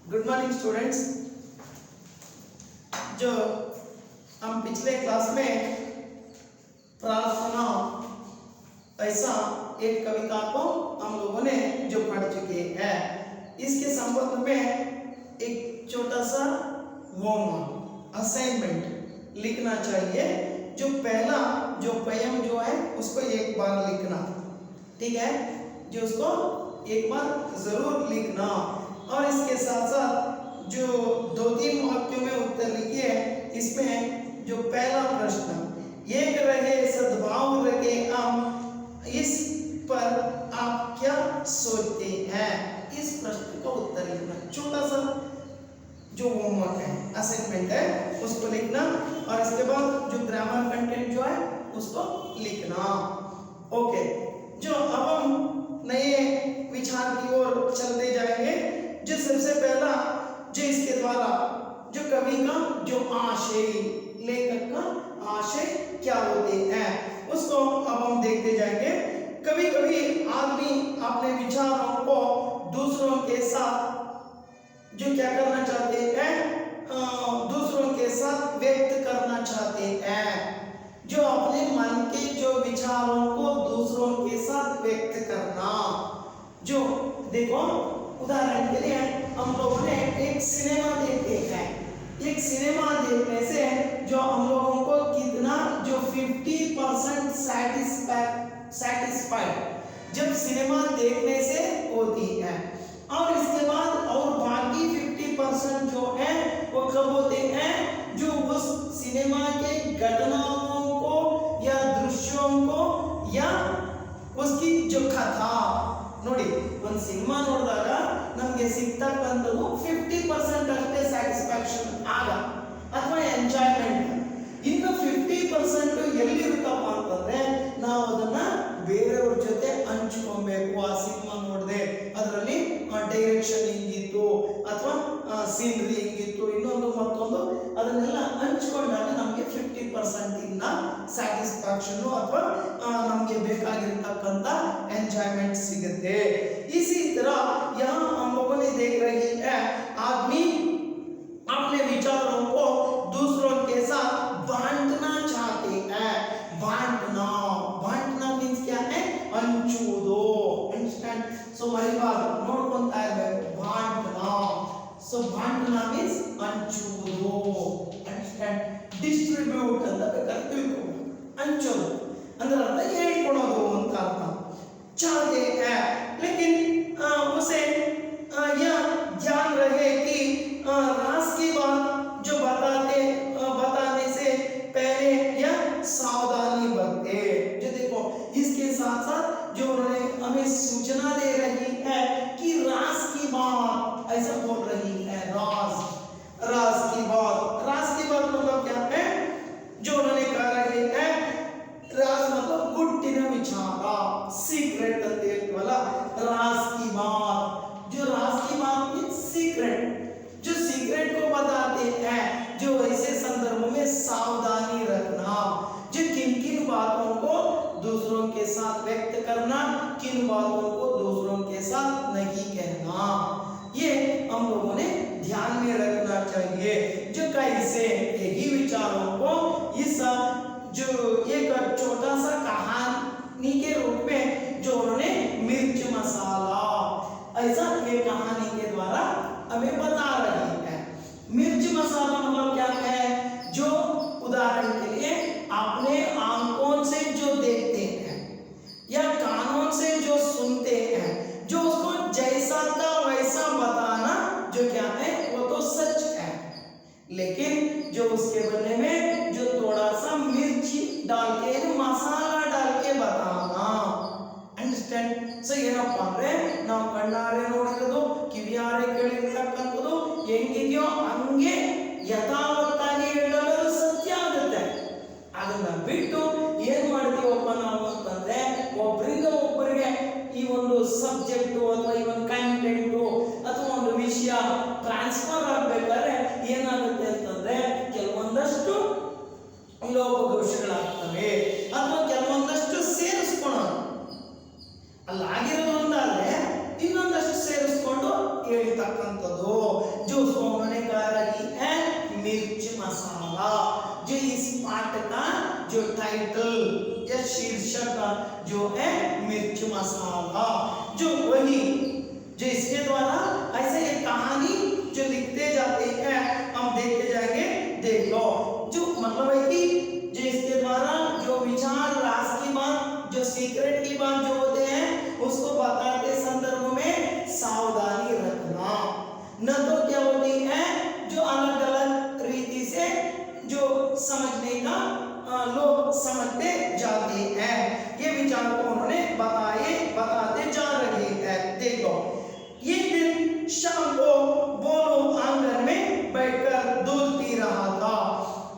Good morning students. जो हम पिछले क्लास में प्रार्थना ऐसा एक कविता को हम लोगों ने जो पढ़ चुके हैं, इसके संबंध में एक छोटा सा होमवर्क असाइनमेंट लिखना चाहिए। जो पहला जो पोयम जो है उसको एक बार लिखना, ठीक है, जो उसको एक बार जरूर लिखना। और इसके साथ साथ जो 2-3 वाक्यों में उत्तर लिखिए। इसमें जो पहला प्रश्न, एक रहे सद्भाव रखे हम, इस पर आप क्या सोचते हैं, इस प्रश्न का उत्तर लिखना। छोटा सा जो होमवर्क है, असाइनमेंट है, उसको लिखना। और इसके बाद जो ग्रामर कंटेंट जो है उसको लिखना। ओके, जो अब हम नए विचार की ओर चलते जाएंगे। जो सबसे पहला जो इसके द्वारा जो कवि का जो आशय, लेखक का आशय क्या होते हैं, उसको अब हम देखते जाएंगे। कभी कभी आदमी अपने विचारों को दूसरों के साथ जो क्या करना चाहते हैं, दूसरों के साथ व्यक्त करना चाहते हैं। जो अपने मन के जो विचारों को दूसरों के साथ व्यक्त करना। जो देखो, उदाहरण के लिए हम लोगों ने एक सिनेमा देखे हैं। एक सिनेमा देखने से जो हम लोगों को कितना जो 50% सेटिस्फाइड जब सिनेमा देखने से होती है, और इसके बाद और बाकी 50% जो है वो कब होते हैं, जो उस सिनेमा के घटनाओं को या दृश्यों को या उसकी जो कथा ನೋಡಿ। ಒಂದು ಸಿನಿಮಾ ನೋಡಿದಾಗ ನಮಗೆ ಸಿಗ್ತಕ್ಕಂಥದ್ದು 50% ಅಷ್ಟೇ ಸ್ಯಾಟಿಸ್ಫ್ಯಾಕ್ಷನ್ ಆಗ ಅಥವಾ ಎಂಜಾಯ್ಮೆಂಟ್. ಇನ್ನು 50% ಎಲ್ಲಿರುತ್ತಪ್ಪ ಅಂತಂದ್ರೆ ನಾವು ಅದನ್ನ ಬೇರೆಯವ್ರ ಜೊತೆ ಹಂಚ್ಕೊಬೇಕು. ಆ ಸಿನಿಮಾ ನೋಡಿದೆ, ಅದರಲ್ಲಿ ಡೈರೆಕ್ಷನ್ ಹಿಂಗಿತ್ತು ಅಥವಾ ಸೀನರಿ ಹಿಂಗಿತ್ತು, ಇನ್ನೊಂದು ಮತ್ತೊಂದು, ಅದನ್ನೆಲ್ಲ ಹಂಚ್ಕೊಂಡಾಗ ನಮಗೆ 50% ಇಂದ ಸ್ಯಾಟಿಸ್ಫ್ಯಾಕ್ಷನ್ ಅಥವಾ ನಮಗೆ ಬೇಕಾಗಿರತಕ್ಕಂತ ಎಂಜಾಯ್ಮೆंट सिगते। इसी तरह यहाँ हम लोगों ने देख रही है, आदमी अपने विचारों को दूसरों के साथ बांटना चाहते हैं। बांटना, बांटना मीन्स क्या है, हंचुವುದು, अंडरस्टैंड। सो हमारी बात ನೋಡ್ಕೊಂತಾ ಇರಬೇಕು, ಬಾಂಟನಾ। सो ಬಾಂಟನಾ मीन्स ಹಂಚುವುದು, ಅಂಡರ್ಸ್ಟ್ಯಾಂಡ್। ಡಿಸ್ಟ್ರಿಬ್ಯೂಟ್ ಅಂತ ಬೇಕಾದ್ರೆ ತಿಳ್ಕೊ, ಹಂಚೋದು ಅಂದ್ರೆ ಅರ್ಥ ಹೇಳಿಕೊಡೋದು ಅಂತ ಅರ್ಥ। चाहते हैं, लेकिन उसे यह ध्यान रहे कि रास की बात जो बताने से पहले यह सावधानी बरते। जो देखो, इसके साथ साथ जो उन्होंने हमें सूचना दे रही है कि रास की बात ऐसा बोल रही है, रास की बात मतलब क्या है, जो उन्होंने कह रहे हैं, राज मतलब गुट्टिನ ವಿಚಾರ, सीक्रेट ಅಂತ ಹೇಳ್ತೀವಲ್ಲ, राज की बात। जो राज की बात मीन्स सीक्रेट, जो सीक्रेट को बताते हैं, जो ऐसे संदर्भों में सावधानी रखना। जो किन किन बातों को दूसरों के साथ व्यक्त करना, किन बातों को दूसरों के साथ नहीं कहना, ये हम लोगों ने ध्यान में रखना चाहिए। जो कैसे यही विचारों को इस जो एक छोटा सा कहानी के रूप में जो उन्होंने मिर्च मसाला ऐसा एक कहानी के द्वारा हमें बता रही है। मिर्च मसाला मतलब क्या है, जो उदाहरण के लिए अपने आंखों से जो देखते हैं या कानों से जो सुनते हैं, जो उसको जैसा था वैसा बताना, जो क्या है वो तो सच है, लेकिन जो उसके बदले में जो थोड़ा सा मिर्ची डाल के मसाला डाल के बताना, अंडरस्टैंड। सो ಏನಪ್ಪ ಅಂದ್ರೆ ನಾವು ಕಣ್ಣಾರೆ ನೋಡಿರೋದು, ಕಿವಿಯಾರೆ ಕೇಳಿರ್ತಕ್ಕಂಥದ್ದು ಹೆಂಗಿದೆಯೋ ಹಂಗೆ ಯಥಾವತ್ತಾಗಿ ಹೇಳೋದು ಸತ್ಯ ಆಗುತ್ತೆ. ಅದನ್ನ ಬಿಟ್ಟು ಏನ್ ಮಾಡ್ತೀವಪ್ಪ ನಾವು ಅಂತಂದ್ರೆ, ಒಬ್ಬರಿಂದ ಒಬ್ಬರಿಗೆ ಈ ಒಂದು ಸಬ್ಜೆಕ್ಟ್ ಅಥವಾ ಈ ಒಂದು ಕಂಟೆಂಟ್ ಅಥವಾ ಒಂದು ವಿಷಯ ಟ್ರಾನ್ಸ್ಫರ್ ಆಗ್ಬೇಕಾದ್ರೆ ಏನಾಗುತ್ತೆ ಅಂತಂದ್ರೆ, ಕೆಲವೊಂದಷ್ಟು ಲೋಪದೋಷಗಳಾಗ್ತವೆ ಅಥವಾ ಕೆಲವೊಂದಷ್ಟು ಸೇರಿಸ್ಕೊಳ್ಳೋಣ, ಅಲ್ಲಾಗಿರೋದು ಅಂತಾದ್ರೆ ಇನ್ನೊಂದಷ್ಟು ಸೇರಿಸ್ಕೊಂಡು ಹೇಳ್ತಕ್ಕಂಥದ್ದು. मिर्च मसाला। जो इस पाठ का जो टाइटल या शीर्षक जो है मिर्च मसाला, जो वही जो इसके द्वारा ऐसे एक कहानी जो लिखते जाते हैं हम देखते जाएंगे। देख लो जो मतलब है कि जो इसके द्वारा जो विचार राज की बात जो सीक्रेट की बात जो होते हैं उसको बताते संदर्भ में सावधानी रखना, न तो क्या होती है जो अलग अलग रीति से जो समझने का लोग समझते जाते हैं। ये विचार को उन्होंने बताते जा रहे हैं। देखो ये दिन शाम को बोलो आंगन में बैठकर दूध पी रहा था।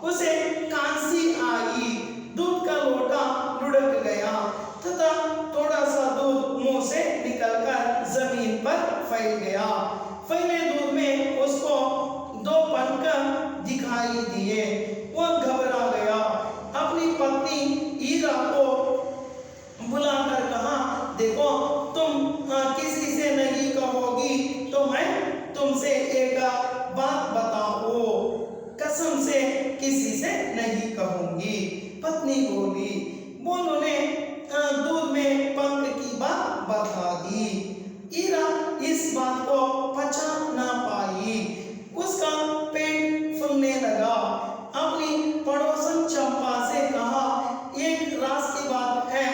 उसे कांसी आई, दूध का लोटा लुढ़क गया तथा थोड़ा सा दूध मुंह से निकलकर जमीन पर फैल गया। फैले दूध में उसको 2 पंख दिखाई दिए। वह घबरा गया। अपनी पत्नी ईरा को बुलाकर कहा, देखो तुम किसी से नहीं कहोगी तो मैं तुमसे एक बात बताओ। कसम से किसी से नहीं कहूंगी। पत्नी बोली। बोलो ने दूध में पंख की बात बता दी। ईरा इस बात को पचा ना पाई। उसका पेट फूलने लगा। अपनी पड़ोसन चंपा से कहा, एक राज की बात है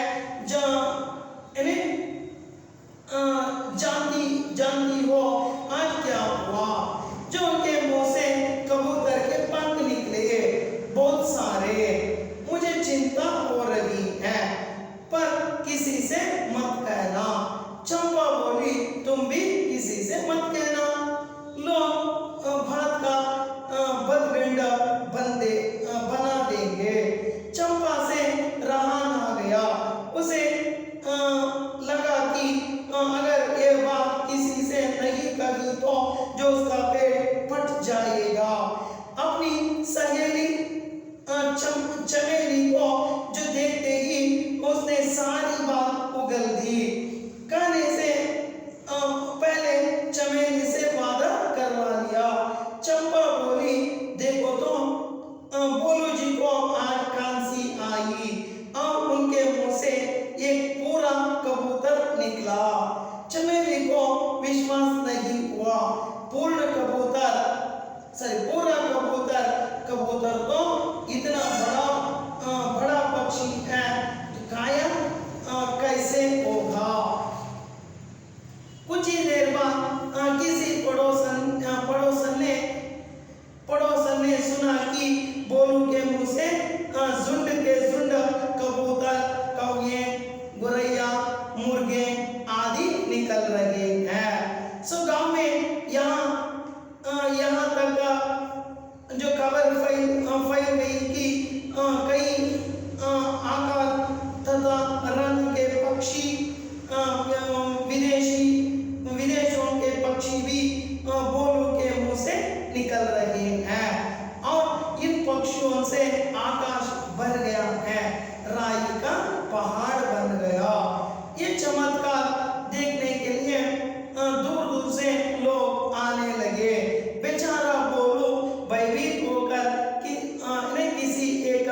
जानती हो आज क्या हुआ? जो उनके मुंह से कबूतर के पंख निकले बहुत सारे। मुझे चिंता हो रही है पर किसी से मत कहना। चंपा बोली, तुम भी किसी से मत कहना, लोग भरत का बदगंड बना देंगे। चंपा से रहा ना गया। उसे लगा कि अगर ये बात किसी से नहीं कही तो जो उसका पेट फट जाएगा। अपनी सहेली चमेली को जो देखते ही उसने सारी बात उगल दी। कहने से पहले चमेली से वादा करवा लिया। चंपा बोली, देखो तो बोलो जी को आज कांसी आई और उनके मुंह से एक पूरा कबूतर निकला। चमेली को विश्वास नहीं हुआ। पूरा कबूतर तो इतना बड़ा पक्षी है, गायब कैसे होगा? कुछ ही देर बाद किसी पड़ोसन ने सुना कि बोलू के मुंह से झुंड के झुंड कबूतर, कौवे, गुरैया, मुर्गे आदि निकल रहे हैं। सो गांव में यहाँ तक जो खबर फैल गई कि कई आकार तथा रंग के पक्षी विदेशों के पक्षी भी बोलू के मुंह से निकल रहे हैं और इन पक्षियों से आकाश भर गया है, राई का पहाड़ बन गया। ये चमत्कार देखने के लिए दूर दूर से लोग आने लगे। बेचारा बोलू भयभीत होकर किसी एक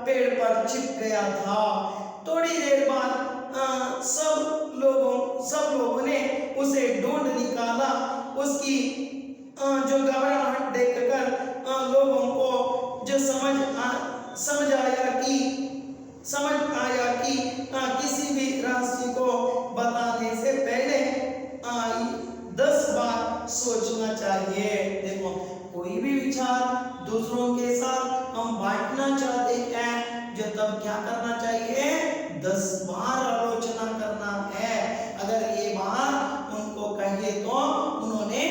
पेड़ पर छिप गया था। थोड़ी देर बाद सब लोगों ने उसे ढूंढ निकाला। उसकी जो घबराहट देखकर लोगों को जो समझ आया कि किसी भी राशि को बताने से पहले 10 बार सोचना चाहिए। देखो कोई भी विचार दूसरों के साथ हम बांटना चाहते हैं जो तब क्या करना चाहिए? 10 बार आलोचना करना है। अगर ये बात उनको कहे तो उन्होंने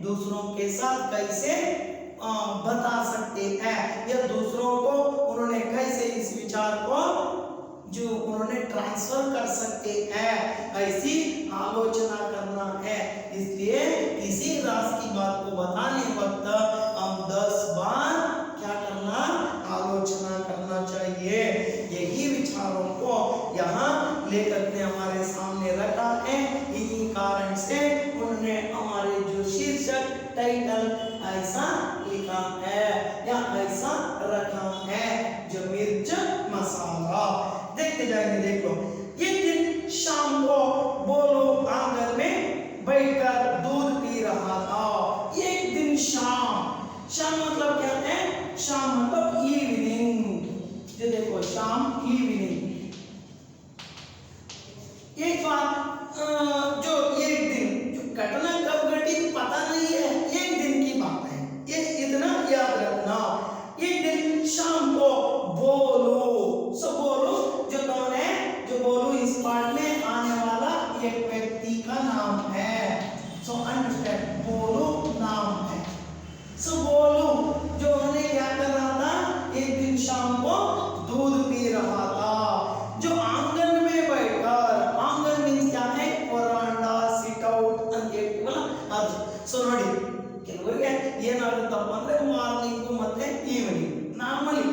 दूसरों के साथ कैसे बता सकते हैं या दूसरों को उन्होंने कैसे इस विचार को जो उन्होंने ट्रांसफर कर सकते हैं, ऐसी आलोचना करना है। इसलिए किसी राज की बात को बताने वक्त हम 10 बार क्या करना? आलोचना करना चाहिए। यही विचारों को यहाँ लेखक ने हमारे सामने रखा है। इन्हीं कारण से उन्होंने हमारे जो शीर्षक टाइटल टाइटल ऐसा लिखा है या ऐसा रखा है जो मिर्च मसाला। देखते जाएंगे, देख लो। एक दिन शाम को बोलो आंगन में बैठकर दूध पी रहा था। एक दिन शाम, शाम मतलब क्या है? शाम मतलब इवनिंग। ये देखो शाम इवनिंग। एक बात जो एक दिन जो घटना कब घटी पता नहीं है, एक दिन की बात है, ये इतना याद रखना। एक दिन शाम को बोलो, सो बोलो जो कौन है? जो बोलो इस पार्ट में आने वाला एक व्यक्ति का नाम है। सो अंडरस्टैंड, बोलो नाम है। सो बोलो जो उन्हें क्या कर रहा था? एक दिन शाम को दूध पी रहा था। जो आंगन में बैठकर, आंगन मीन्स क्या है? वरांडा, सिट ಔಟ್ ಅಂತ ಹೇಳ್ತೀವಲ್ಲ ಅದು. ಸೊ ನೋಡಿ, ಕೆಲವರಿಗೆ ಏನಾಗುತ್ತಪ್ಪ ಅಂದ್ರೆ ಮಾರ್ನಿಂಗ್ ಮತ್ತೆ ಈವ್ನಿಂಗ್ ನಾರ್ಮಲಿ.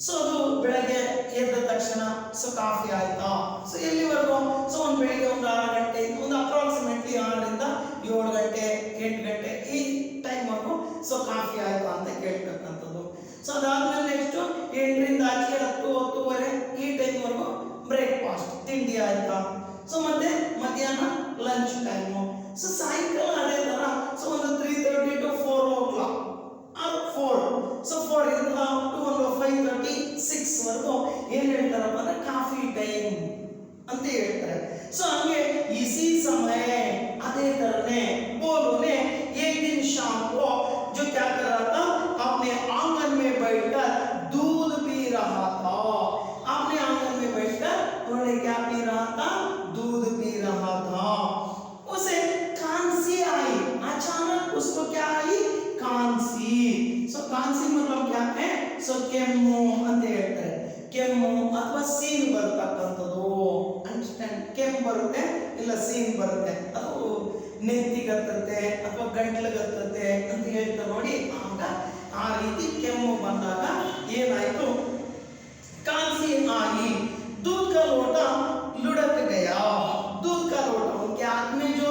ಸೊ ಅದು ಬೆಳಗ್ಗೆ ಎದ್ದ ತಕ್ಷಣ ಸೊ ಕಾಫಿ ಆಯ್ತಾ? ಸೊ ಎಲ್ಲಿವರೆಗೂ? ಸೊ ಒಂದು ಬೆಳಿಗ್ಗೆ ಒಂದು 6 ಗಂಟೆ, ಒಂದು ಅಪ್ರಾಕ್ಸಿಮೇಟ್ಲಿ 6 ರಿಂದ 7 ಗಂಟೆ 8 ಗಂಟೆ ಈ ಟೈಮ್ ವರೆಗೂ ಸೊ ಕಾಫಿ ಆಯ್ತಾ ಅಂತ ಕೇಳ್ತಕ್ಕಂಥದ್ದು. ಸೊ ಅದಾದ್ಮೇಲೆ ನೆಕ್ಸ್ಟ್ 8 ರಿಂದ ಆಚೆ 10 10:30 ಈ ಟೈಮ್ ವರೆಗೂ ಬ್ರೇಕ್ಫಾಸ್ಟ್ ತಿಂಡಿ ಆಯ್ತಾ? ಸೊ ಮತ್ತೆ ಮಧ್ಯಾಹ್ನ ಲಂಚ್ ಟೈಮು. ಸೊ ಸಾಯಂಕಾಲ ಅದೇ ತರ ಸೊ ಒಂದು 3:30 to 4 o'clock or 4. ಸೊ 4 ಇಂದ ಟು ಒಂದು 5:30 6 ವರೆಗೂ ಏನ್ ಹೇಳ್ತಾರಪ್ಪ ಅಂದ್ರೆ ಕಾಫಿ ಟೈಮ್ ಅಂತ ಹೇಳ್ತಾರೆ. ಸೊ ಹಂಗೆ इसी समय ಅದೇ ತರನೇ बोलो ने एक दिन शाम को जो क्या कर रहा था? अपने आंगन में बैठकर दूध पी रहा था। अपने आंगन में बैठकर उन्होंने क्या पी रहा था? दूध पी रहा था। उसे खांसी आई, अचानक उसको क्या आई? खांसी। सो खांसी मतलब क्या है? सो ಕೆಮ್ಮು ಅಂತ ಹೇಳ್ತಾರೆ. ಕೆಮ್ಮು ಅಥವಾ ಸೀನ್ ಬರ್ತಕ್ಕಂಥದ್ದು. ಅಂಡರ್ಸ್ಟ್ಯಾಂಡ್? ಕೆಮ್ಮು ಬರುತ್ತೆ ಇಲ್ಲ ಸೀನ್ ಬರುತ್ತೆ, ಅದು ನೆತ್ತಿಗತ್ತತೆ ಅಥವಾ ಗಂಟ್ಲಿಗತ್ತತೆ ಅಂತ ಹೇಳ್ತಾರೆ ನೋಡಿ. ಆಗ ಆ ರೀತಿ ಕೆಮ್ಮು ಬಂದಾಗ ಏನಾಯ್ತು? खांसी आई, दूध का लोटा लुढ़क गया। दूध का लोटा, उनके हाथ में जो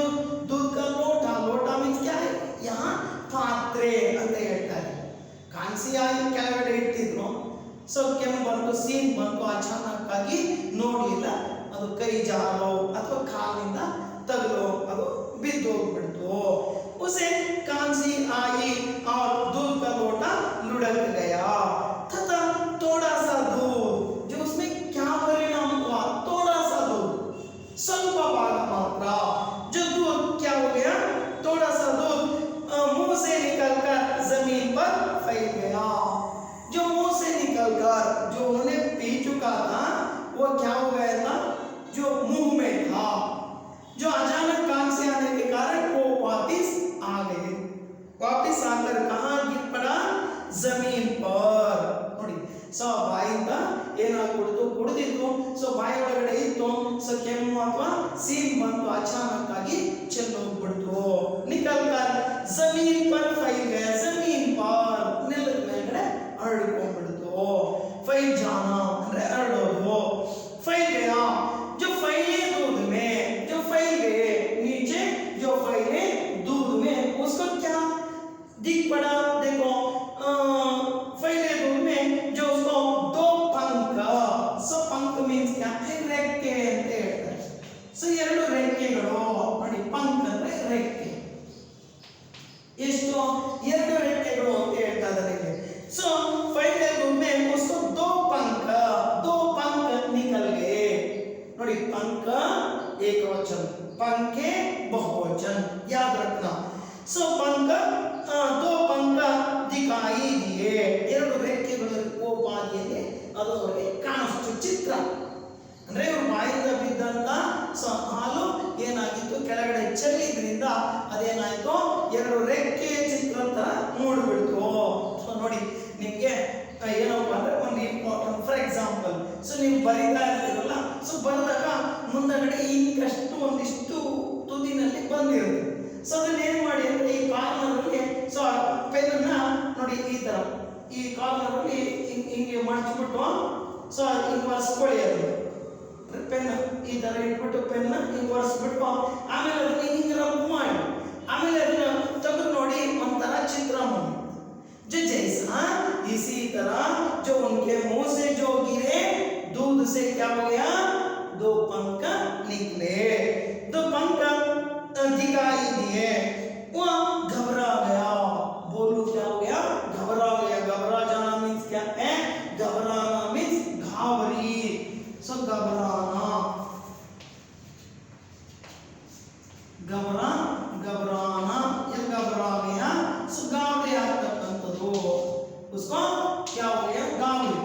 दूध का लोटा, लोटा मीन्स क्या है? यहाँ पात्रे ಅಂತ ಹೇಳ್ತಾರೆ. खांसी आई ಕೆಳಗಡೆ ಇಟ್ಟಿದ್ರು. ಸೊ ಕೆಮ್ಮು ಬಂತು, ಸೀನ್ ಬಂತು, ಅಚಾನಕ್ ಆಗಿ ನೋಡಿಲ್ಲ, ಅದು ಕೈ ಜಾರೋ ಅಥವಾ ಕಾಲಿಂದ ತಗಲೋ ಅದು ಬಿದ್ದು ಹೋಗ್ಬಿಡ್ತು. उसे खांसी आई और दूध का लोटा लुढ़क गया तथा थोड़ा सा दूध, जो उसमें क्या परिणाम हुआ? थोड़ा सा दूध, ಸ್ವಲ್ಪ ಭಾಗ ಮಾತ್ರ, जो दूध क्या हो गया? थोड़ा सा दूध मुंह से निकलकर जमीन पर फैल गया। जो मुंह से निकलकर जो उन्हें पी चुका था वो क्या हो गया था? जो मुंह में था, जो अचानक खांसी आने के कारण वो वापिस आ गए। वापिस आकर कहाँ गिर पड़ा? जमीन पर ನೋಡಿ. ಸೊ ಬಾಯಿಂದ ಏನಾಗ್ಬಿಡ್ತು? ಕುಡಿದಿತ್ತು, ಸೊ ಬಾಯಿ ಒಳಗಡೆ ಇತ್ತು, ಸೊ ಕೆಮ್ಮು ಅಥವಾ ಸೀನ್ ಬಂತು, ಅಚಾನಕ್ ಆಗಿ ಚೆಲ್ಲೋಗ್ಬಿಡ್ತು. ನಿಕಲ್ ಕರ್ ಜಮೀನ್ ಪರ್ ಫೈಲ್ ಗಯಾ, ಜಮೀನ್ ಪರ್ ನೆಲದ ಮೇಲ್ಗಡೆ ಹರಡ್ಕೊಂಡ್ಬಿಡ್ತು. ಫೈಲ್ ಜಾನ ಅಂದ್ರೆ ಹರಡೋದು. ಫೈಲ್ ಗಯಾ, जो फैले दूध में, जो फैले नीचे, जो फैले दूध में, उसको क्या दिख पड़ा? देखो फैले दूध में जो उसको 2 पंख, सो पंख मीन्स क्या है? ರೆಕ್ಕೆ ಅಂತ ಹೇಳ್ತಾರೆ. ಸೊ 2 ರೆಕ್ಕೆಗಳು ನೋಡಿ, ಪಂಕ್ ಅಂದ್ರೆ ರೆಕ್ಕೆ. ಎಷ್ಟು? 2 ರೆಕ್ಕೆಗಳು ಅಂತ ಹೇಳ್ತಾ ಇದ್ದಾರೆ. ಸೊ फैले दूध में उसको 2 पंख निकल गए. ನೋಡಿ, पंख एक वचन, पंखे बहुवचन, याद रखना. सो पंख 2 पंख दिखाई दिए, 2 ರೆಕ್ಕೆಗಳು ಬಾಗಿಯಲ್ಲಿ ಅದು ಅವರಿಗೆ ಕಾಣಿಸ್ತು. ಚಿತ್ರ ಅಂದ್ರೆ ಇವರು ಬಾಯಿಂದ ಬಿದ್ದಂತ ಸೊ ಹಾಲು ಏನಾಗಿತ್ತು? ಕೆಳಗಡೆ ಚೆಲ್ಲಿದ್ರಿಂದ ಅದೇನಾಯ್ತು? 2 ರೆಕ್ಕೆ ಚಿತ್ರ ತರ ಮೂಡ್ಬಿಡ್ತು. ಸೊ ನೋಡಿ, ನಿಮ್ಗೆ ಏನಪ್ಪ ಅಂದ್ರೆ ಒಂದು ಇಂಪಾರ್ಟೆಂಟ್ ಫಾರ್ ಎಕ್ಸಾಂಪಲ್, ಸೊ ನೀವು ಬರೀತಾ ಇರ್ತೀರಲ್ಲ, ಸೊ ಬರೆದಾಗ ಮುಂದಗಡೆ ಇಂಕಷ್ಟು ಒಂದಿಷ್ಟು ತುದಿನಲ್ಲಿ ಬಂದಿರುತ್ತೆ. ಸೊ ಅದನ್ನ ಏನ್ ಮಾಡಿ ಅಂದ್ರೆ ಈ ಕಾರ್ನರ್ ಅಲ್ಲಿ ಸೊ ಪೆನ್ನ ನೋಡಿ ಈ ತರ ಈ ಕಾರ್ನರ್ ಅಲ್ಲಿ ಹಿಂಗೆ ಮಾಡಿಸ್ಬಿಟ್ಟು ಸೊ ಹಿಂಗೆ ಒರೆಸ್ಕೊಳ್ಳಿ. ಅದು ಪೆನ್ ಈ ತರ ಇಟ್ಬಿಟ್ಟು ಪೆನ್ನ ಹಿಂಗೆ ಒರೆಸ್ಬಿಟ್ಟು ಆಮೇಲೆ ಅದನ್ನ ಹಿಂಗೆ ರಬ್ ಮಾಡಿ ಆಮೇಲೆ ಅದನ್ನ ತೆಗೆದು ನೋಡಿ ನೋಡಿ ಒಂಥರ ಚಿತ್ರ ಮೂಡಿ जो जैसा इसी तरह जो उनके मुंह से जो गिरे दूध से क्या हो गया, दो पंख निकले, दो पंख दिखाई दिए, वह घबरा गया। बोलू क्या हो गया, घबरा गया। घबरा जाना मीन्स क्या है, घबराना मीन्स घावरी, सो घबराना, घबराना या घबरा गया, सो गावरे ಆಗ್ತಕ್ಕಂಥದ್ದು, उसको क्या हो गया, गावरे,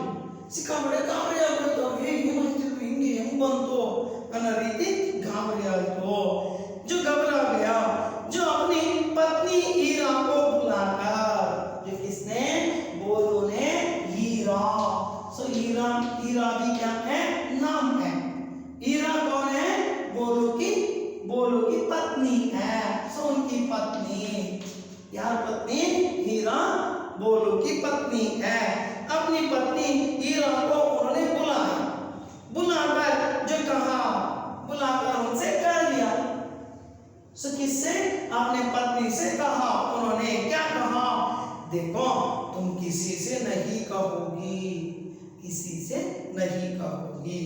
ಸಿಕ್ಕಾಪಟ್ಟೆ ಗಾಬರಿ ಆಗೋಯ್ತು, ಏನಾಯ್ತು ಹಿಂಗೆ ಹೆಂಗ್ ಬಂತು ಅನ್ನೋ ರೀತಿ ಗಾಬರಿ ಆಯ್ತು। जो घबरा गया, जो अपनी पत्नी हीरा को बुलाकर, जो किसने, बोलू ने हीरा, सो हीरा, हीरा भी क्या है, नाम है। हीरा कौन है, बोलू की पत्नी है, सो उनकी पत्नी, यार पत्नी हीरा बोलू की पत्नी है। अपनी पत्नी हीरा को उन्होंने बुलाया, बुलाकर जो कहा, बुलाकर उनसे कह दिया, सो किससे, अपने पत्नी से कहा, उन्होंने क्या कहा, देखो तुम किसी से नहीं कहोगी, किसी से नहीं कहोगी।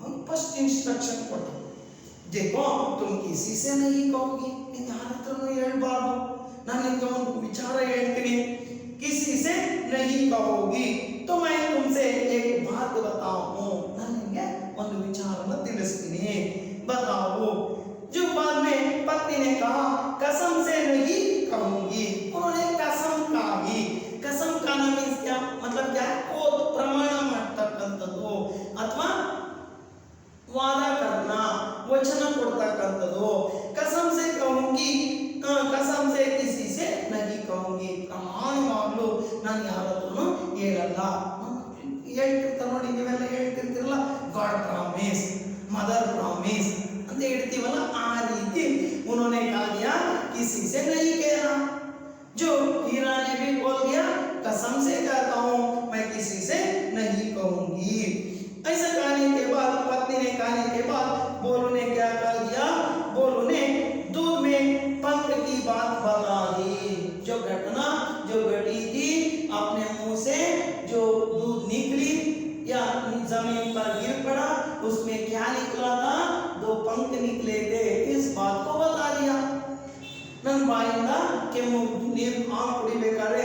हम फर्स्ट इंस्ट्रक्शन ಕೊಟ್ಟು, देखो तुम किसी से नहीं कहोगी, ಯಾರ ಹತ್ರನೂ ಹೇಳಬಾರದು, ನಾನು ನಿಮಗೆ ಒಂದು ವಿಚಾರ ಹೇಳ್ತೀನಿ, किसी से नहीं कहोगी तो मैं तुमसे एक बात बताऊं, ನಾನು ನಿಮಗೆ ಒಂದು ವಿಚಾರನ ತಿಳಿಸ್ತೀನಿ, बताओ। जो बाद में पत्नी ने कहा, कसम से नहीं कहूंगी, उन्होंने कसम खाई। कसम खाना मीन्स क्या, मतलब क्या, वो प्रमाण ಮಾಡ್ತಕ್ಕಂಥದ್ದು ಅಥವಾ ವಾದ करना, वचन ಕೊಡ್ತಕ್ಕಂಥದ್ದು। कसम से कहूंगी, कसम से किसी से नहीं कहूंगी, ಪ್ರಮಾಣವಾಗಲು ನಾನು ಯಾರ ಹತ್ರನೂ ಹೇಳಲ್ಲ। ಹೇಳ್ತಿರ್ತಾರೆ ನೋಡಿ, ನೀವೆಲ್ಲ ಹೇಳ್ತಿರ್ತಿರಲ್ಲ, ಗಾಡ್ ಪ್ರಾಮಿಸ್, मदर प्रॉमिस ಅಂತ ಹೇಳ್ತೀವಲ್ಲ, ಆ ರೀತಿ उन्होंने कहा दिया, किसी से नहीं कहना। जो हीरा ने भी बोल दिया, कसम से कहता हूं मैं किसी से नहीं कहूंगी। ऐसा कहने के बाद, पत्नी ने कहने के बाद, बोलू ने क्या कर दिया, बोलू ने दूध में पंख की बात बता दी। जो घटना जो घटी थी, अपने मुंह से जो दूध निकली या जमीन पर गिर पड़ा, उसमें क्या निकला था, दो पंख निकले थे, इस बात को बता दिया। ನನ್ನ ಬಾಯಿಂದ ಕೆಮ್ಮು ನೀರು ಹಾಲು ಕುಡಿಬೇಕಾದ್ರೆ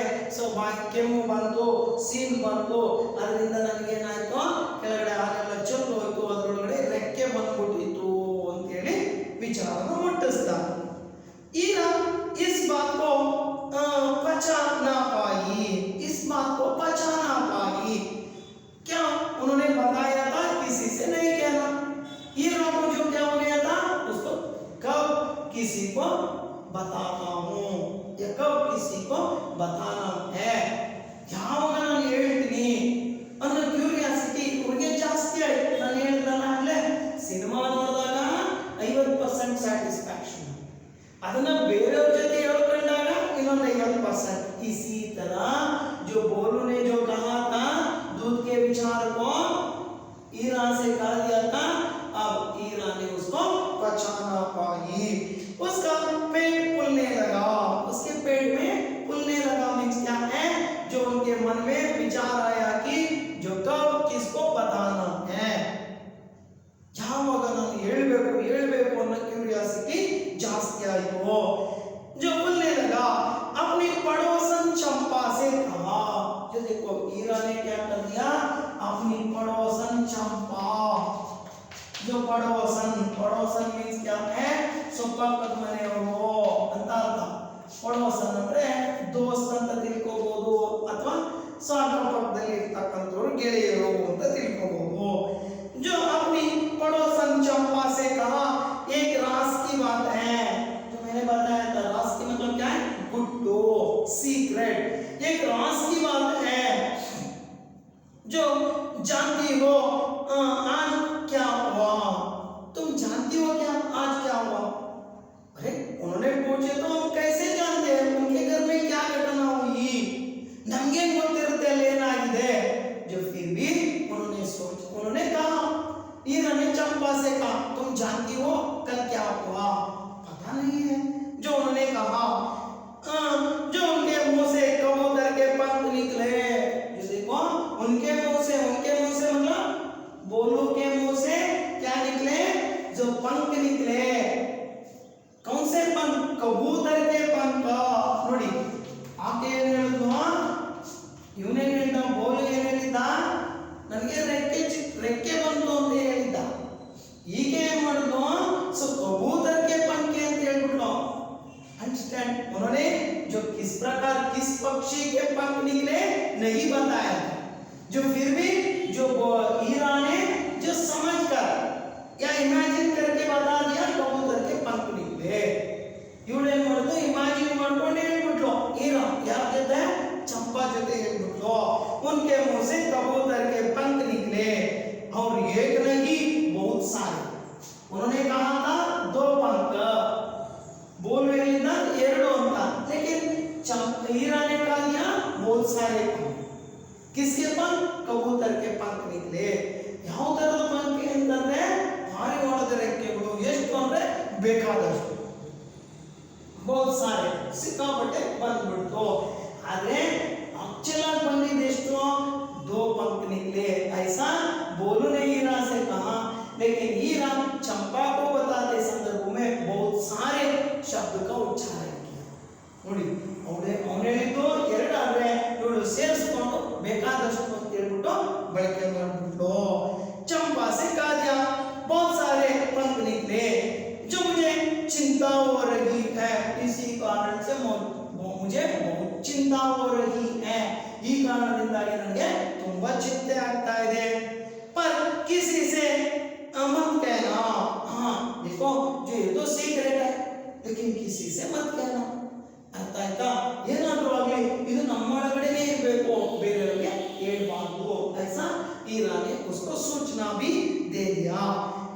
ಕೆಮ್ಮು ಬಂತು, ಸೀನ್ ಬಂತು, ಅದರಿಂದ ನನಗೇನಾಯ್ತು, ಕೆಳಗಡೆ ಹಾಲೆಲ್ಲ ಚೆಲ್ಲು ಹೋಯ್ತು, ಅದರೊಳಗಡೆ ರೆಕ್ಕೆ ಬಂದ್ಬಿಟ್ಟಿತ್ತು ಅಂತೇಳಿ ವಿಚಾರನ ಮುಟ್ಟಿಸ್ತಾ। ಈಗ इस बात को पचा ना पाई, इस बात को पचा ना पाई, क्या उन्होंने बताया था किसी से नहीं कहना। हीरा को जो क्या हो गया था, उसको कब किसी को बताता हूं या कब किसी को बताना है, ಯಾವಾಗ ನಾನು ಹೇಳ್ತೀನಿ ಅನ್ನೋ ಕ್ಯೂರಿಯಾಸಿಟಿ ಅವ್ರಿಗೆ ಜಾಸ್ತಿ ಆಯ್ತು। ನಾನು ಹೇಳ್ದಲ್ಲ ಆಗ್ಲೇ, ಸಿನಿಮಾ ನೋಡಿದಾಗ 50% ಸ್ಯಾಟಿಸ್ಫ್ಯಾಕ್ಷನ್, ಅದನ್ನ ಬೇರೆಯವ್ರ ಜೊತೆ ಹೇಳ್ಕೊಂಡಾಗ ಇನ್ನೊಂದು 50%। इसी तरह जो बोलू ने जो कहा था, दूध के विचार को हीरा से कह दिया था, अब हीरा ने उसको पचा ना पाई, उसका पेट फूलने लगा, उसके पेट में फूलने लगा मीन्स क्या है, जो उनके मन में विचार आया कि जो कब किसको बताना है, ಯಾವಾಗ ನಾನು ಹೇಳ್ಬೇಕು ಅನ್ನೋ ಕ್ಯೂರಿಯಾಸಿಟಿ ಜಾಸ್ತಿ ಆಯಿತು। जो बोलने लगा, अपनी पड़ोसन चंपा से कहा, जो देखो हीरा ने क्या कर दिया, अपनी पड़ोसन चंपा, जो पड़ोसन मीन्स क्या है, ಪಕ್ಕದ ಮನೆಯವರು ಅಂತ ಅರ್ಥ। ಪಡೋಸನ್ ಅಂದ್ರೆ ದೋಸ್ತ್ ಅಂತ ತಿಳ್ಕೋಬಹುದು, ಅಥವಾ ಸಾಕು ಪಕ್ಕದಲ್ಲಿ ಇರ್ತಕ್ಕಂಥವ್ರು ಗೆಳೆಯರು ಅಂತ ತಿಳ್ಕೋಬಹುದು। जो अपनी पड़ोसन चंपा से कहा, एक राज की बात है, जो मैंने बताया था, राज की मतलब क्या है, गुट्टू, सीक्रेट, एक राज की बात है जो जानती हो, आज क्या हुआ, तुम जानती हो क्या आज क्या हुआ। अरे उन्होंने पूछे तो हम कैसे जानते हैं, उनके घर में क्या घटना हुई, नमगे ಗೊತ್ತಿರುತ್ತೆ ಅಲ್ಲಿ ಏನಾಗಿದೆ। जो फिर भी उन्होंने कहा, हीरा ने चंपा से कहा, तुम जानती हो कल क्या हुआ, पता नहीं है। जो उन्होंने कहा प्रकार किस पक्षी के पंख निकले नहीं बताया था, जो फिर भी जो हीरा ने जो समझकर या इमेजिन करके बता दिया कबूतर के पंख निकले। ಇವಳೇನ್ ಮಾಡಿದ್ರು ಇಮ್ಯಾಜಿನ್ ಮಾಡ್ಕೊಂಡು ಹೇಳ್ಬಿಟ್ಲು हीरा ಯಾರ ಜೊತೆ चंपा ಜೊತೆ ಹೇಳ್ಬಿಟ್ಲು उनके मुंह से कबूतर के पंख निकले और एक नहीं बहुत सारे। उन्होंने कहा था 2 पंख, बोल रही ना 2 ಅಂತ, लेकिन हीरा ने कहा दिया बहुत सारे पंख। किसके पंख? कबूतर के पंख निकले। ಯಾವ ತರದ पंख ಅಂತಂದ್ರೆ ಭಾರಿ ಮಾಡೋದ ರೆಕ್ಕೆಗಳು, ಎಷ್ಟು ಅಂದ್ರೆ ಬೇಕಾದಷ್ಟು, बहुत सारे ಸಿಕ್ಕಾಪಟ್ಟೆ ಬಂದ್ಬಿಡ್ತು। ಆದ್ರೆ ಆಕ್ಚುअल ಬಂದಿದ್ದು ಎಷ್ಟು? 2 पंख निकले। ऐसा बोलो नहीं हीरा से कहा, लेकिन हीरा चंपा को बताते संदर्भ में बहुत सारे शब्द का उच्चारण किया। ನೋಡಿ ಅವನೇ ಹೇಳಿದ್ದು 2 ಆದ್ರೆ ಇವಳು ಸೇರಿಸಿಕೊಂಡು ಬೇಕಾದಷ್ಟು ಅಂತ ಹೇಳ್ಬಿಟ್ಟು ಬಳಕೆ ಮಾಡ್ಬಿಟ್ಟು चंपा से कहा दिया बहुत सारे पंख निकले जो मुझे चिंता हो रही है, इसी कारण से मुझे बहुत चिंता हो रही है, ಈ ಕಾರಣದಿಂದಾಗಿ ನನಗೆ ತುಂಬಾ ಚಿಂತೆ ಆಗ್ತಾ ಇದೆ। पर किसी से मत कहना, हाँ देखो जो ये तो सीक्रेट है, लेकिन किसी से मत कहना। ಅರ್ಥ ಆಯ್ತಾ? ಏನಾದ್ರೂ ಆಗಲಿ ಇದು ನಮ್ಮೊಳಗಡೆನೇ ಇರಬೇಕು, ಬೇರೆಯವರಿಗೆ ಹೇಳ್ಬಾರ್ದು। ऐसा हीरा ने उसको सूचना भी दे दिया।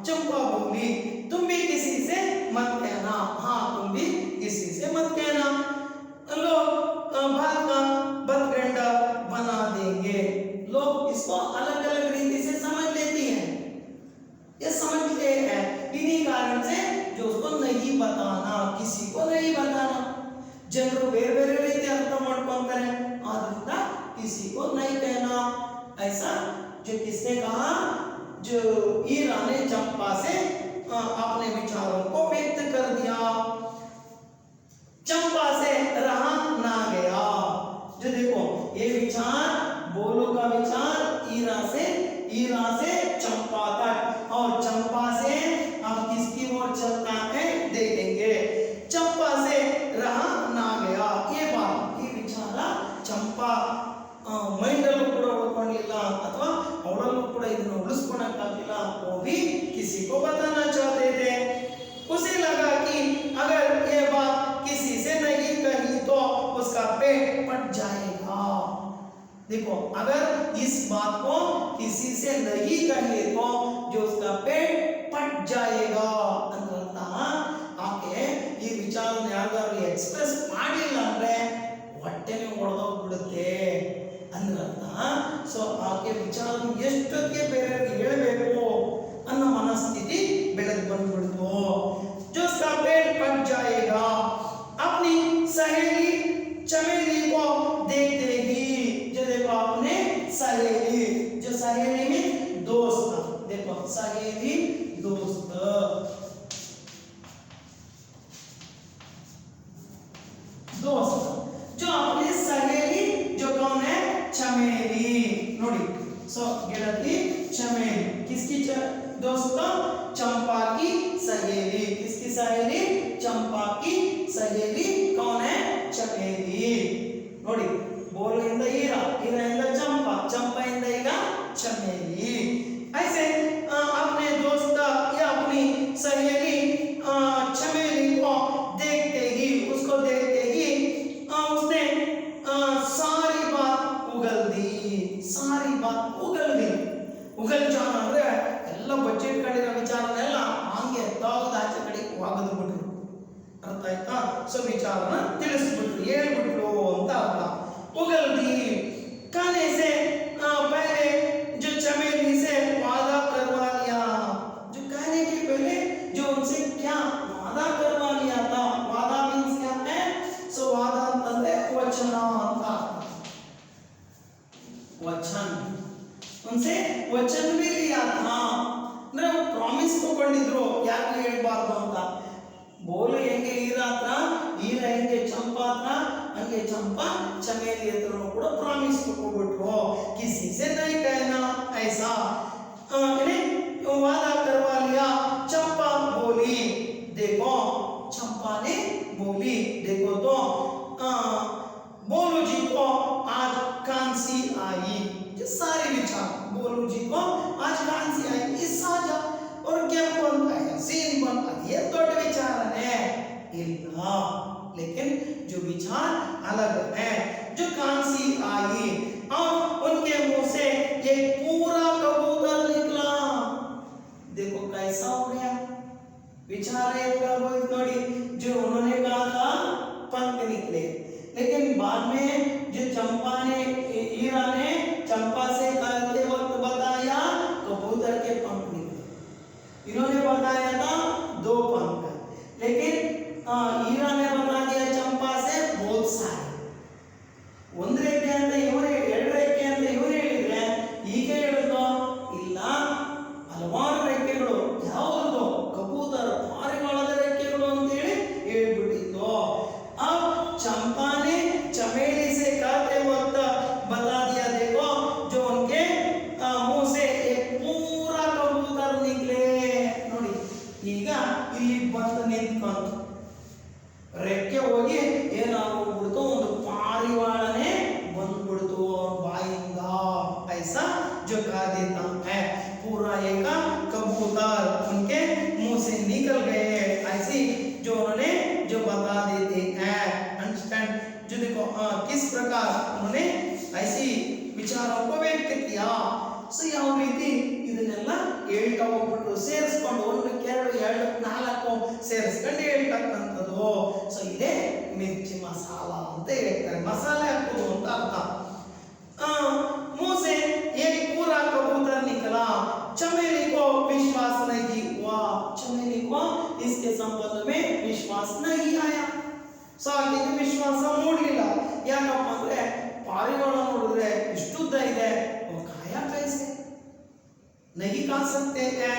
चंपा बोली तुम भी किसी से मत कहना, हाँ तुम भी किसी से मत कहना, लोग बात का बतगंडा बना देंगे। लोग इसको अलग अलग रीति से समझ लेती हैं, ये समझते हैं, इन्हीं कारण से जो उसको नहीं बताना, किसी को नहीं बताना। ಜನರು ಬೇರೆ ಬೇರೆ ರೀತಿ ಅರ್ಥ ಮಾಡ್ಕೊಂತಾರೆ, ಆದ್ರಿಂದ किसी को नहीं कहना। ऐसा जो किसने कहा? जो हीरा ने चंपा से अपने विचारों को व्यक्त कर दिया। चंपा से रहा ना गया। जो देखो ये विचार, बोलो का विचार हीरा से चंपा तक, और चंपा से अब किसकी ओर चलता है देखेंगे। चंपा से रहा ना गया, ये बात ये विचार चंपा ಮೈಂಡಲ್ಲೂ ಕೂಡ ಉಳ್ಕೊಳ್ಳಿಲ್ಲ ಅಥವಾ ಅವಳಲ್ಲೂ ಕೂಡ ಇದನ್ನು ಉಳಿಸ್ಕೊಳ್ಳಕ್ಕಾಗಲಿಲ್ಲ। वो भी किसी को बताना चाहते थे। उसे लगा कि अगर ये बात किसी से नहीं कही तो उसका पेट फट जाएगा। देखो अगर इस बात को किसी से नहीं कहे तो जो उसका पेट फट जाएगा ಅಂತ ಆಕೆ ಈ ವಿಚಾರನ ಯಾರಿಗಾದ್ರೂ ಎಕ್ಸ್ಪ್ರೆಸ್ ಮಾಡಿಲ್ಲ ಅಂದ್ರೆ ಹೊಟ್ಟೆನೇ ಒಡೆದೋಗ್ಬಿಡುತ್ತೆ ಅಂದ್ರರ್ಥ। ಸೊ ಆಕೆ ವಿಚಾರ ಎಷ್ಟೊತ್ತಿಗೆ ಬೇರೆಯವ್ರಿಗೆ ಹೇಳಬೇಕು ಅನ್ನೋ ಮನಸ್ಥಿತಿ ಬೆಳೆದು ಬಂದ್ಬಿಡ್ತು। जो उसका पेट फट जाएगा अपनी सहेली चमेली को देखते ही। जो देखो आपने सहेली, जो सहेली में दोस्त, देखो सहेली दोस्त, दोस्त जो अपनी सहेली जो कौन है? चमेली। ನೋಡಿ सो ಗೆಳತಿ चमेली किसकी दोस्तों? चंपा की सहेली। किसकी सहेली? चंपा की सहेली कौन है? चमेली। ನೋಡಿ बोलो इंद हीरा, हीरा इंद चंपा, चंपा इंद ಈಗ चमेली। ऐसे अपने दोस्त या अपनी सहेली चमेली को देखते ही, उसको देखते ही उसने सारी बात उगल दी। सारी बात उगल दी। उगल जाना ಅಂದ್ರೆ ಎಲ್ಲ ಬಜೆಟ್ ಕಡೆಯ ವಿಚಾರನೆಲ್ಲ ಹಾಗೆ ತಾವದ ಆಚೆ ಕಡೆ ವಾಗದು ಬಿಟ್ರು। ಅರ್ಥ ಆಯ್ತಾ? ಸೊ ವಿಚಾರನ ತಿಳಿಸ್ಬಿಟ್ರು, ಹೇಳ್ಬಿಟ್ರು ಅಂತ ಅರ್ಥ। उगल दी कहने से पहले जो चमेली से वादा करवा लिया। जो कहने के पहले जो उनसे क्या वादा करवा लिया था। वादा मीन्स क्या है? सो वादा ಅಂತಂದ್ರೆ ವಚನ ಅಂತ। वचन उनसे वचन भी लिया था, ಅಂದ್ರೆ ಪ್ರಾಮಿಸ್ ತಗೊಂಡಿದ್ರು ಯಾರು ಹೇಳಬಾರದು ಅಂತ। ಬೋಲು ಹೆಂಗೆ हीरा ಹತ್ರ, हीरा ಹೆಂಗೆ ಚಂಪಾ ಹತ್ರ, ಹಂಗೆ ಚಂಪಾ चमेली ಹತ್ರ ಕೂಡ ಪ್ರಾಮಿಸ್ ತಗೊಂಡ್ಬಿಟ್ರು। किसी से नहीं कहना ऐसा वादा करवा लिया। चंपा बोली, देखो चंपा ने बोली देखो तो आई, ये सारे विचार बोलू जी को आज कांसी आई इस साजा और क्या बनता है सीन बनता है, ये तो विचार है इल्ला, लेकिन जो विचार अलग है। जो कांसी आई और उनके मुंह से ये पूरा कबूतर निकला, देखो कैसा हो गया विचार है नोड़ी, जो उन्होंने कहा था पंख निकले, लेकिन बाद में जो चंपा ने हीरा ने चंपा से करते वक्त बताया कबूतर के पंख निकले, इन्होंने बताया था 2 पंख, लेकिन हीरा ने बता दिया चंपा से बहुत सारे, ಒಂದು ರೆಕ್ಕೆ ಅಂತ ಇವರೇ 2 ರೆಕ್ಕೆ ಅಂತ ಇವರೇ ಹೇಳಿದ್ರೆ ಹೀಗೆ ಹೇಳಿದ್ರು ಇಲ್ಲ ಹಲವಾರು ರೆಕ್ಕೆಗಳು ಯಾವುದು ಕಬೂತರ ಪಾರಿವಾಳದ ರೆಕ್ಕೆಗಳು ಅಂತ ಹೇಳಿ ಹೇಳ್ಬಿಟ್ಟಿತ್ತು। अब चंपा ने चमेली से कहते वक्त बता दिया, देखो जो उनके मुंह से एक पूरा कबूतर निकले ನೋಡಿ, ಈಗ ಇಲ್ಲಿ ಬಂದು ನಿಂತ್ಕೊಂತು ರೆಕ್ಕೆ ಹೋಗಿ ಏನಾಗೋಗ್ಬಿಡ್ತು ಒಂದು पारिवाळने ಬಂದ್ಬಿಡ್ತು ಬಾಯಿಂದ, ऐसा जो कहा देता है पूरा एक कबूतर उनके मुंह से निकल गए, ऐसी जो उन्होंने जो बता देते हैं। अंडरस्टैंड, जो देखो किस प्रकार उन्होंने ऐसी विचारों को व्यक्त किया। सो ಯಾವ ರೀತಿ ಇದನ್ನೆಲ್ಲ ಹೇಳ್ತಾ ಹೋಗ್ಬಿಟ್ಟು ಸೇರಿಸ್ಕೊಂಡು 1 2 2 4 ಸೇರಿಸ್ಕೊಂಡು ಹೇಳ್ತಕ್ಕಂಥದ್ದು। ಸೊ ಇದೇ ಮಿರ್ಚಿ ಮಸಾಲ ಅಂತ ಹೇಳ್ತಾರೆ, ಮಸಾಲೆ ಹಾಕೋದು ಅಂತ ಅರ್ಥ। मुंह से एक पूरा कबूतर निकला, चमेली को विश्वास नहीं हुआ, चमेली को इसके संबंध में विश्वास नहीं आया, ಸಾಕಿಗೆ ವಿಶ್ವಾಸ ಮೂಡಲಿಲ್ಲ, ಯಾಕಪ್ಪ ಅಂದ್ರೆ ಪಾರಿವಾಳ ನೋಡಿದ್ರೆ ಇಷ್ಟುದ್ದ ಇದೆ, खाया कैसे नहीं खा सकते हैं,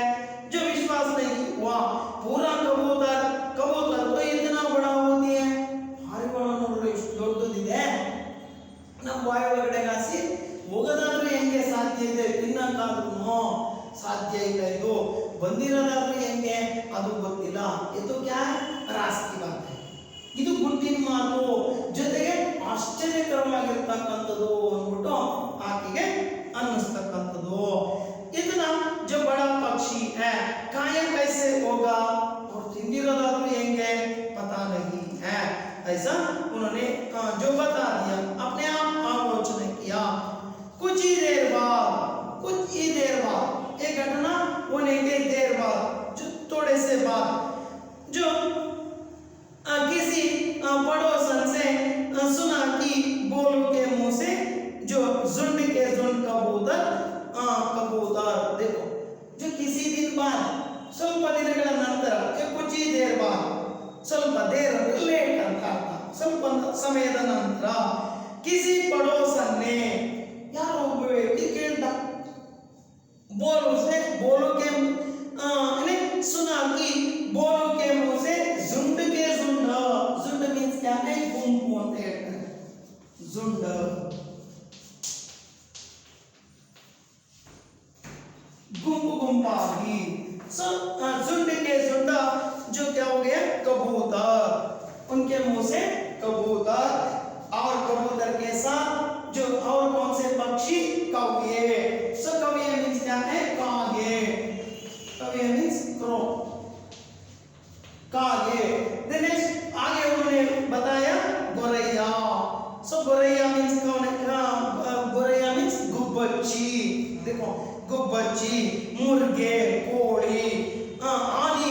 जो विश्वास नहीं हुआ पूरा कबूतर कबूतर तो इतना बड़ा होती है, पारिवाಳ ನೋಡಿದ್ರೆ ಇಷ್ಟು ದೊಡ್ಡದಿದೆ ನಮ್ಮ ಬಾಯಿ ಒಳಗಡೆ ಹಾಸಿ ಹೋಗೋದಾದ್ರೆ ಹೆಂಗೆ ಸಾಧ್ಯ ಇದೆ, ತಿನ್ನಕ್ಕಾದ್ರೂ ಸಾಧ್ಯ ಇಲ್ಲ, ಇದು ಬಂದಿರೋದಾದ್ರೆ ಹೆಂಗೆ ಅದು ಗೊತ್ತಿಲ್ಲ, ಇದು ಕ್ಯಾ ರಾಸ್ತಿ ಬಾತ್ है, ಇದು ಗುಟ್ಟಿನ ಮಾತು ಜೊತೆಗೆ ಆಶ್ಚರ್ಯಕರವಾಗಿರ್ತಕ್ಕಂಥದ್ದು ಅಂದ್ಬಿಟ್ಟು ಆಕೆಗೆ ಅನ್ನಿಸ್ತಕ್ಕಂಥದ್ದು। ಇದನ್ನ जो बड़ा पक्षी है काया कैसे होगा, और तिंदिरोदाದ್ರೂ ಹೆಂಗೆ पता नहीं है, ऐसा उन्होंने जो बता दिया, अपने आप आलोचना किया। कुछ ही देर बाद ये घटना होने के देर बाद, जो थोड़े से बाद जो किसी पड़ोसन से सुना कि बोलू के मुंह से जो झुंड के झुंड कबूतर देखो जो किसी दिन बाद ಸ್ವಲ್ಪ ದಿನಗಳ ನಂತರ कुछ ही देर बाद ಸ್ವಲ್ಪ देर ಲೇಟ್ ಅಂತ ಅರ್ಥ, ಸ್ವಲ್ಪ ಸಮಯದ ನಂತರ किसी पड़ोसन ने ಯಾರೋ ಒಬ್ಬ ವ್ಯಕ್ತಿ ಕೇಳ್ದ, बोलू के सुना कि बोलू के मुंह से झुंड के झुंड मीन्स क्या है गुंपु ಅಂತ ಹೇಳ್ತಾರೆ, झुंड गुंपागी, सो झुंड के झुंड जो क्या हो गया कबूतर, उनके मुंह से कबूतर, और कबूतर के साथ जो और कौन से पक्षी कौवे, सो कौवे मीन्स क्या है कागे, कौवे मीन्स क्रो कागे। देन नेक्स्ट आगे उन्होंने बताया गोरैया, सो गोरैया मीन्स कौन है, गोरैया मीन्स गुब्बच्ची, देखो गुब्बच्ची मुर्गे कोड़ी आदि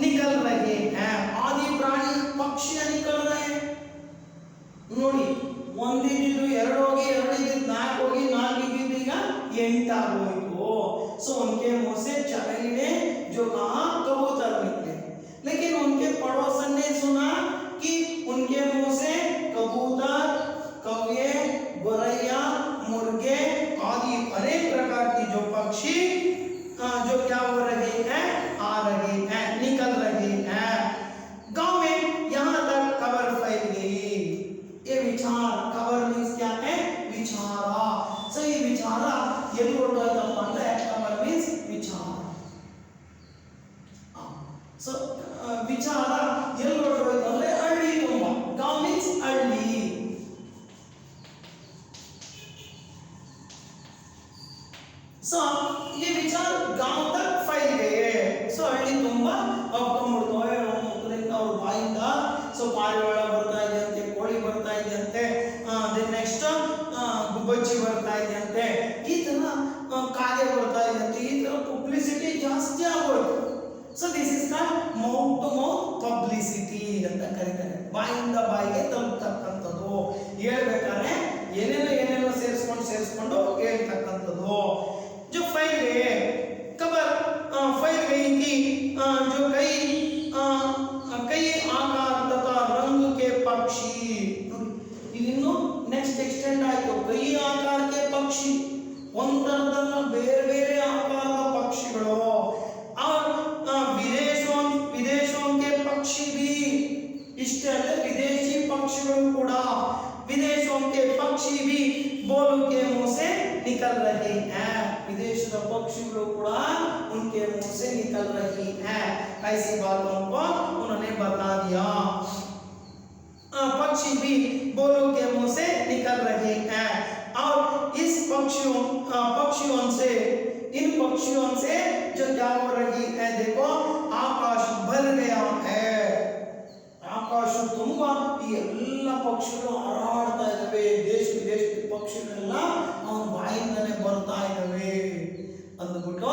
निकल रहे हैं, आदि प्राणी पक्षियां निकल रहे हैं ನೋಡಿ, ಒಂದಿದ್ದು 2 ಹೋಗಿ 2 ಇದ್ದು 4 ಹೋಗಿ 4 ಇದ್ದು ಈಗ 8 ಆಗೋಯ್ತು। सो उनके मुंह से चमेली ने जो कहा कबूतर निकले, लेकिन उनके पड़ोसन ने सुना कि उनके मुंह से कबूतर कौवे गोरैया मुर्गे आदि अनेक प्रकार की जो पक्षी जो क्या हो रहे हैं आ रहे हैं निकल रहे हैं। गांव में यहाँ तक खबर फैल गई, ये विचार खबर मीन्स क्या है विचारा, सही विचारा ये ಹೊರಟೋಯ್ತಪ್ಪ ಅಂದ್ರೆ खबर मीन्स विचार, सो ವಿಚಾರ ಎಲ್ಲಿ ಹೊರಟೋಯ್ತು ಅಂದ್ರೆ ಹಳ್ಳಿ ತುಂಬ, गांव मीन्स ಹಳ್ಳಿ सो ये विचार गांव तक फैल गए. सो ಹಳ್ಳಿ ತುಂಬಾ ಹೋಗ್ಕೊಂಡ್ಬಿಡ್ತವೆ. ಮುಖದಿಂದ ಅವ್ರ ಬಾಯಿಂದ ಸೊ ಪಾರಿವಾಳ ಬರ್ತಾ ಇದೆ ಅಂತೆ, ಕೋಳಿ ಬರ್ತಾ ಇದೆ ಅಂತೆ, ನೆಕ್ಸ್ಟ್ ಗುಬ್ಬಚ್ಚಿ ಬರ್ತಾ ಇದೆ ಅಂತೆ, ಈ ತರ ಕಾಗೆ ಬರ್ತಾ ಇದೆ ಅಂತೆ, ಈ ತರ ಪಬ್ಲಿಸಿಟಿ ಜಾಸ್ತಿ ಆಗೋಯ್ತು. So this is called mouth to mouth publicity ಅಂತ ಕರೀತಾರೆ. ಬಾಯಿಂದ ಬಾಯಿಗೆ ತಲುಪ್ತಕ್ಕಂಥದ್ದು, ಹೇಳ್ಬೇಕಾದ್ರೆ ಏನೇನೋ ಸೇರಿಸ್ಕೊಂಡು ಹೇಳ್ತಕ್ಕಂಥದ್ದು. जो फैल गए खबर फैल गई कि जो कई आकार तथा रंग के पक्षी. इನ್ನು ನೆಕ್ಸ್ಟ್ ಎಕ್ಸ್ಟೆಂಡ್ ಆಯಿತು. ಕೈ ಆಕಾರಕ್ಕೆ ಪಕ್ಷಿ, ಒಂದರದನ್ನ ಬೇರೆ ಬೇರೆ ಆಕಾರದ ಪಕ್ಷಿಗಳು. और विदेशों के पक्षी भी, ಇಷ್ಟೇ ಅಲ್ಲ ವಿದೇಶಿ ಪಕ್ಷಿಗಳು ಕೂಡ, विदेशों के पक्षी भी बोलू के मुंह से निकल रहे हैं. विदेशದ पक्षिಗಳು ಕೂಡ उनके मुंह से निकल रही हैं. ऐसी बातों को उन्होंने बता दिया. पक्षी भी बोलू के मुंह से निकल रहे हैं. और इस पक्षियों से, इन पक्षियों से जो क्या हो रही है, देखो आकाश भर गया है. ಆಕಾಶ ತುಂಬಾ ಈ ಎಲ್ಲ ಪಕ್ಷಿಗಳು ಹಾರಾಡ್ತಾ ಇದಾವೆ. ದೇಶ ವಿದೇಶದ ಪಕ್ಷಿಗಳೆಲ್ಲ ಅವನ ಬಾಯಿಂದನೇ ಬರ್ತಾ ಇದಾವೆ ಅಂದ್ಬಿಟ್ಟು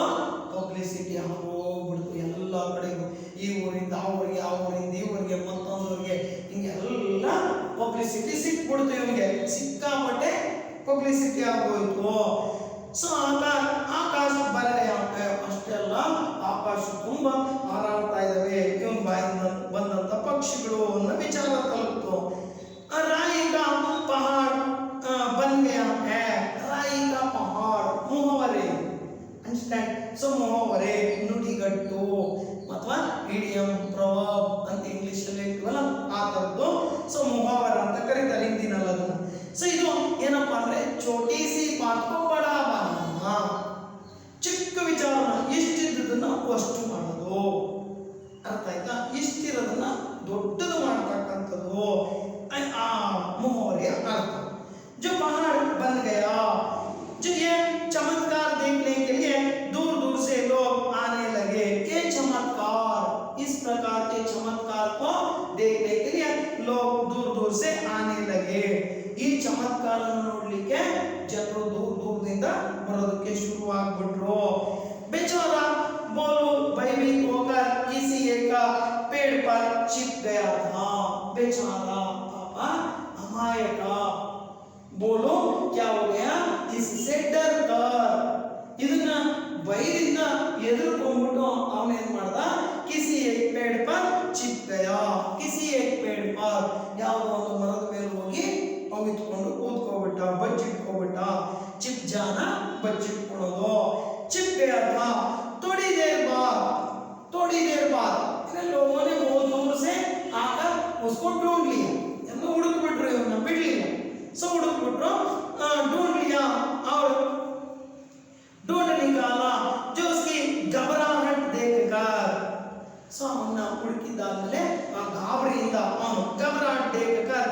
ಪಬ್ಲಿಸಿಟಿ ಆಗೋಗ್ಬಿಡ್ತು ಎಲ್ಲ ಕಡೆಗೂ. ಈ ಊರಿಂದ ಆ ಊರಿಗೆ, ಆ ಊರಿಂದ ಈ ಊರಿಗೆ, ಮತ್ತೊಂದೂರಿಗೆ, ಹಿಂಗೆಲ್ಲ ಪಬ್ಲಿಸಿಟಿ ಸಿಕ್ಬಿಡ್ತು. ಇವನಿಗೆ ಸಿಕ್ಕಾಪಟ್ಟೆ ಪಬ್ಲಿಸಿಟಿ ಆಗೋಯ್ತು. ಸೊ ಆಕಾಶ ಬರಲೇ ಅಷ್ಟೇ ಅಲ್ಲ, ಆಕಾಶ ತುಂಬಾ ಹಾರಾಡ್ತಾ ಇದಾವೆ ಇವನ್ ಬಾಯಿಂದ ಬಂದಂತ ಪಕ್ಷಿಗಳು ಅನ್ನೋ ವಿಚಾರ ತಲುಪ್ತು. राई का पहाड़ बन गया है. राई का पहाड़ मुहावरे, अंडरस्टैंड. सो मुहावरे ನುಡಿಗಟ್ಟು ಅಥವಾ ಇಡಿಯಂ, ಪ್ರೊವರ್ಬ್ ಅಂತ ಇಂಗ್ಲಿಷ್ ಅಲ್ಲಿ ಹೇಳ್ತೀವಲ್ಲ ಆ ತರದ್ದು. ಸೊ ಮುಹಾವರ ಅಂತ ಕರೀತಾರೆ ಹಿಂದಿನಲ್ಲಿ ಅದನ್ನ. ಸೊ ಇದು ಏನಪ್ಪಾ ಅಂದ್ರೆ ಚೋಟಿ ಸಿ ಬಾತ್ ಕೋ ಬಡಾ ಬನಾನಾ, ಚಿಕ್ಕ ವಿಚಾರನ ಇಷ್ಟಿದ್ದದನ್ನ ಅಷ್ಟು ಮಾಡೋದು. ಅರ್ಥ ಆಯ್ತಾ? ಇಷ್ಟಿರೋದನ್ನ ದೊಡ್ಡದು ಮಾಡ್ತಕ್ಕಂಥದ್ದು ಆ ಮುಹಾವರೆಯ ಅರ್ಥ. जो पहाड़ बन गया, जो ये चमत्कार देखने के लिए दूर दूर से लोग आने लगे. ये चमत्कार, इस प्रकार के चमत्कार को देखने के लिए लोग दूर दूर से आने लगे. ಈ ಚಮತ್ಕಾರ ನೋಡ್ಲಿಕ್ಕೆ ಜನರು ದೂರ ದೂರದಿಂದ ಬರೋದಕ್ಕೆ ಶುರುವಾಗ್ಬಿಟ್ರು. बेचारा बोलो भयभीत होकर किसी एक पेड़ पर छिप गया था. बेचारा पापा अमायक, बोलो क्या हो गया, इससे डर कर, ಇದನ್ನ ಭಯದಿಂದ ಎದುರ್ಕೊಂಡ್ಬಿಟ್ಟು ಅವನೇನ್ ಮಾಡ್ದ, ಕಿಸಿ ಏಕ್ ಪೇಡ್ ಪರ್ ಚಿಪ್ ಗಯಾ. ಕಿಸಿ ಏಕ್ ಪೇಡ್ ಪರ್ ಯಾವುದೋ ಒಂದು ಮರದ ಮೇಲೆ ಹೋಗಿ ಅವಿತ್ಕೊಂಡು ಕೂತ್ಕೋಬಿಟ್ಟ, ಬಚ್ಚಿಟ್ಕೋಬಿಟ್ಟ. ಚಿಪ್ ಜಾನ ಬಚ್ಚಿಟ್ಕೊಳ್ಳೋದು. चिप गया था. थोड़ी देर बाद लोगों ने बहुत दूर से आकर उसको ढूंढ लिया. हुड़क बिट्ರು, ಇವನ್ನ ಬಿಡ್ಲಿಲ್ಲ. ಸೊ ಹುಡುಕ್ ಬಿಟ್ರು, ढूंढ लिया और ढूंढ निकाला जो उसकी घबराहट देखकर. ಸೊ ಅವನ್ನ ಹುಡುಕಿದಾದ್ಮೇಲೆ ಆ ಗಾಬರಿಯಿಂದ ಅವನು घबराहट देखकर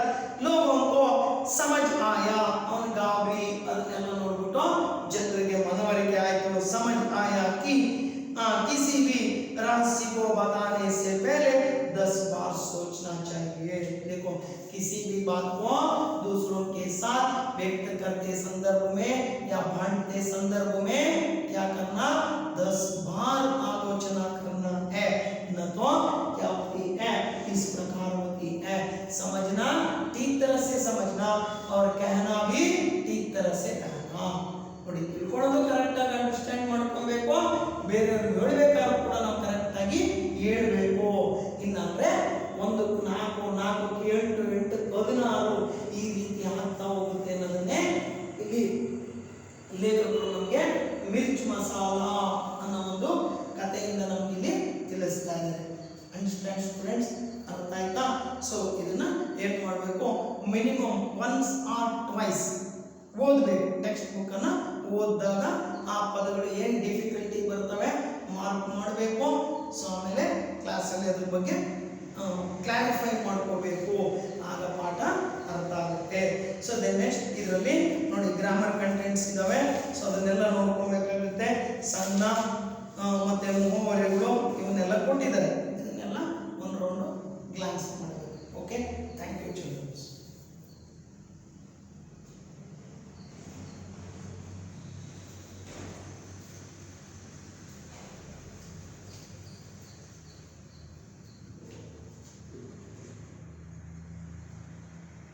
लोगों को समझ आया. ಅವನ ಗಾಬರಿ ಅದನ್ನೆಲ್ಲ ನೋಡ್ಬಿಟ್ಟು ಜನರಿಗೆ ಮನವರಿಕೆ ಆಯಿತು. समझ आया कि किसी भी रहस्य को बताने से पहले 10 बार सोचना चाहिए. देखो, किसी भी बात को दूसरों के साथ व्यक्त करते संदर्भ में या बांटते संदर्भ में क्या करना, 10 बार आलोचना करना है. न तो क्या होती है, इस प्रकार होती है. समझना, ठीक तरह से समझना और कहना भी ठीक तरह से कहना. ನೋಡಿ, ತಿಳ್ಕೊಳ್ಳೋದು ಕರೆಕ್ಟ್ ಆಗಿ ಅಂಡರ್ಸ್ಟ್ಯಾಂಡ್ ಮಾಡ್ಕೊಬೇಕು. ಬೇರೆಯವ್ರಿಗೆ ಹೇಳಬೇಕಾದ್ರೂ ಕೂಡ ನಾವು ಕರೆಕ್ಟ್ ಆಗಿ ಹೇಳ್ಬೇಕು. ಇಲ್ಲಾಂದ್ರೆ 1 4 4 8 8 16 ಈ ರೀತಿ ಆಗ್ತಾ ಹೋಗುತ್ತೆ ಅನ್ನೋದನ್ನೇ ಇಲ್ಲಿ ಲೇಖಕರು ನಮಗೆ ಮಿರ್ಚ್ ಮಸಾಲಾ ಅನ್ನೋ ಒಂದು ಕಥೆಯಿಂದ ನಮ್ಗೆ ಇಲ್ಲಿ ತಿಳಿಸ್ತಾ ಇದ್ದಾರೆ. Understand students? ಅರ್ಥ ಆಯ್ತಾ? ಸೊ ಇದನ್ನ ಏನ್ ಮಾಡಬೇಕು, ಮಿನಿಮಮ್ ಒನ್ಸ್ ಆರ್ ಟ್ವೈಸ್ ಓದಬೇಕು. ಟೆಕ್ಸ್ಟ್ ಬುಕ್ ಅನ್ನ ಓದಿದಾಗ ಆ ಪದಗಳು ಏನು ಡಿಫಿಕಲ್ಟಿ ಬರ್ತವೆ ಮಾರ್ಕ್ ಮಾಡಬೇಕು. ಸೊ ಆಮೇಲೆ ಕ್ಲಾಸಲ್ಲಿ ಅದ್ರ ಬಗ್ಗೆ ಕ್ಲಾರಿಫೈ ಮಾಡ್ಕೋಬೇಕು. ಆಗ ಪಾಠ ಅರ್ಥ ಆಗುತ್ತೆ. ಸೊ ನೆಕ್ಸ್ಟ್ ಇದರಲ್ಲಿ ನೋಡಿ ಗ್ರಾಮರ್ ಕಂಟೆಂಟ್ಸ್ ಇದಾವೆ. ಸೊ ಅದನ್ನೆಲ್ಲ ನೋಡ್ಕೊಬೇಕಾಗುತ್ತೆ. ಮತ್ತೆ ಸಣ್ಣ ಮತ್ತೆ ಮುಖವರೆಗಳು ಇವನ್ನೆಲ್ಲ ಕೊಟ್ಟಿದ್ದಾರೆ.